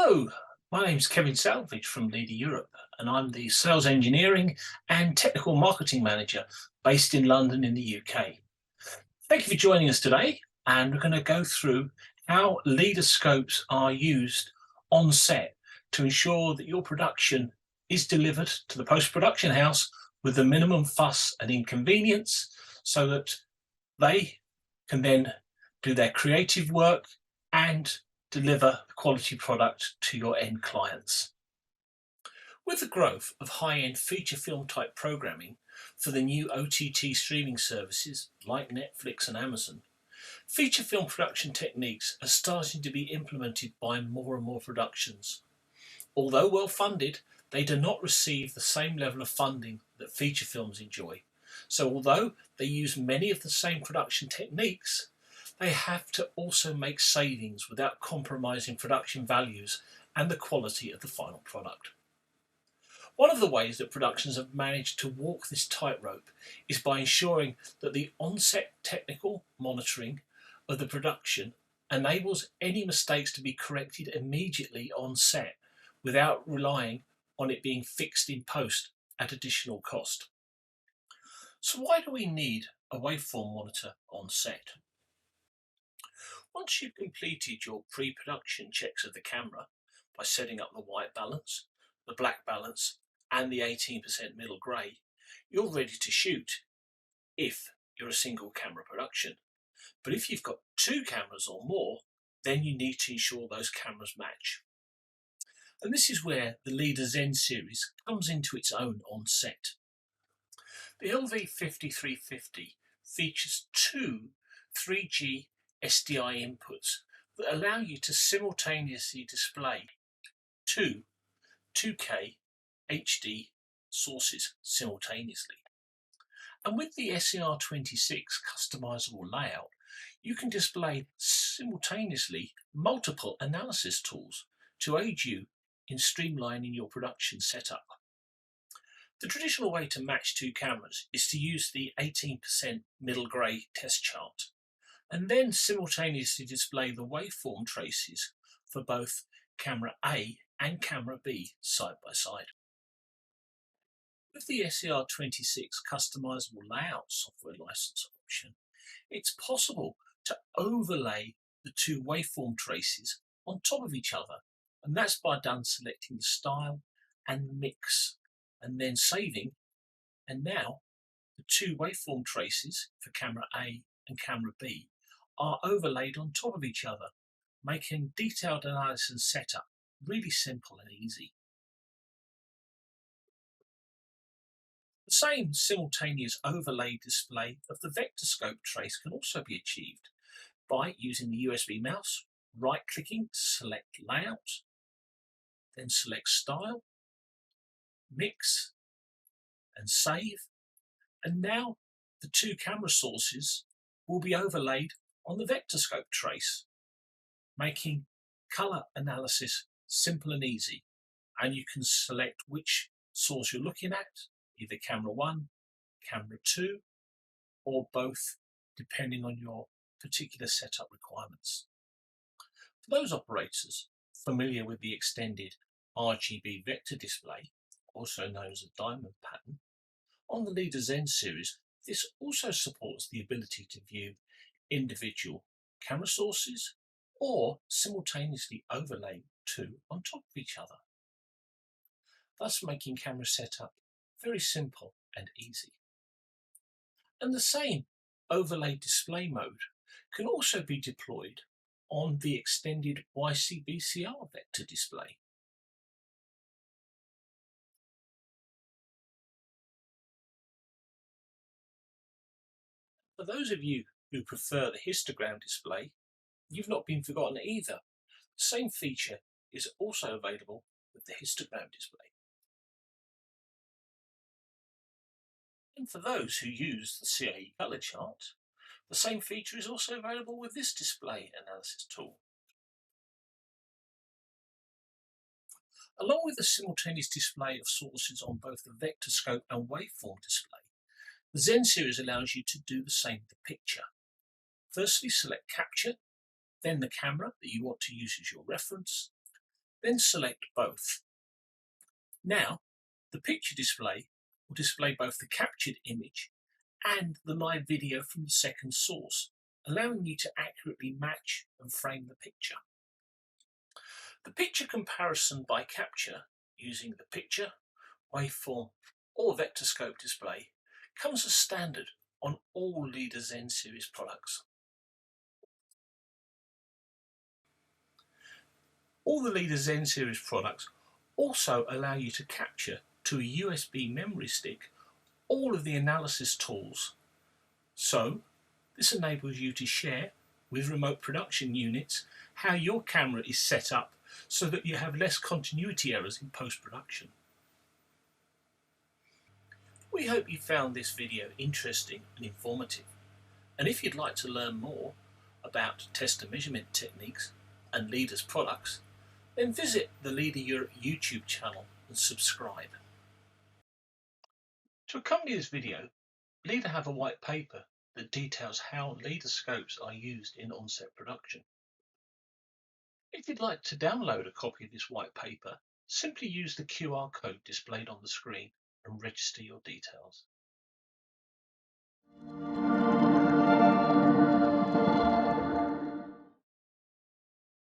Hello, my name's Kevin Salvage from Leader Europe, and I'm the Sales Engineering and Technical Marketing Manager based in London in the UK. Thank you for joining us today, and we're going to go through how leader scopes are used on set to ensure that your production is delivered to the post-production house with the minimum fuss and inconvenience so that they can then do their creative work and deliver a quality product to your end clients. With the growth of high-end feature film type programming for the new OTT streaming services like Netflix and Amazon, feature film production techniques are starting to be implemented by more and more productions. Although well funded, they do not receive the same level of funding that feature films enjoy. So although they use many of the same production techniques, they have to also make savings without compromising production values and the quality of the final product. One of the ways that productions have managed to walk this tightrope is by ensuring that the on-set technical monitoring of the production enables any mistakes to be corrected immediately on set without relying on it being fixed in post at additional cost. So why do we need a waveform monitor on set? Once you've completed your pre-production checks of the camera by setting up the white balance, the black balance and the 18% middle grey, you're ready to shoot if you're a single camera production. But if you've got two cameras or more, then you need to ensure those cameras match. And this is where the Leader Zen series comes into its own on set. The LV5350 features two 3G SDI inputs that allow you to simultaneously display two 2K HD sources simultaneously. And with the SER26 customizable layout, you can display simultaneously multiple analysis tools to aid you in streamlining your production setup. The traditional way to match two cameras is to use the 18% middle grey test chart and then simultaneously display the waveform traces for both camera A and camera B side by side. With the SER26 customizable layout software license option, it's possible to overlay the two waveform traces on top of each other, and that's by selecting the style and mix and then saving, and now the two waveform traces for camera A and camera B are overlaid on top of each other, making detailed analysis and setup really simple and easy. The same simultaneous overlay display of the vector scope trace can also be achieved by using the USB mouse, right-clicking to select layout, then select style, mix, and save, and now the two camera sources will be overlaid on the vector scope trace, making color analysis simple and easy. And you can select which source you're looking at, either camera 1, camera 2, or both, depending on your particular setup requirements. For those operators familiar with the extended RGB vector display, also known as a diamond pattern, on the Leader Zen series, this also supports the ability to view individual camera sources or simultaneously overlay two on top of each other, thus making camera setup very simple and easy. And the same overlay display mode can also be deployed on the extended YCBCR vector display. For those of you who prefer the histogram display, you've not been forgotten either. The same feature is also available with the histogram display. And for those who use the CAE color chart, the same feature is also available with this display analysis tool. Along with the simultaneous display of sources on both the vector scope and waveform display, the Zen series allows you to do the same with the picture. Firstly, select capture, then the camera that you want to use as your reference, then select both. Now, the picture display will display both the captured image and the live video from the second source, allowing you to accurately match and frame the picture. The picture comparison by capture using the picture, waveform or vector scope display comes as standard on all Leader Zen series products. All the Leader Zen series products also allow you to capture to a USB memory stick all of the analysis tools. So this enables you to share with remote production units how your camera is set up so that you have less continuity errors in post-production. We hope you found this video interesting and informative, and if you'd like to learn more about test and measurement techniques and Leader's products, then visit the Leader Europe YouTube channel and subscribe. To accompany this video, Leader have a white paper that details how Leader scopes are used in on-set production. If you'd like to download a copy of this white paper, simply use the QR code displayed on the screen and register your details.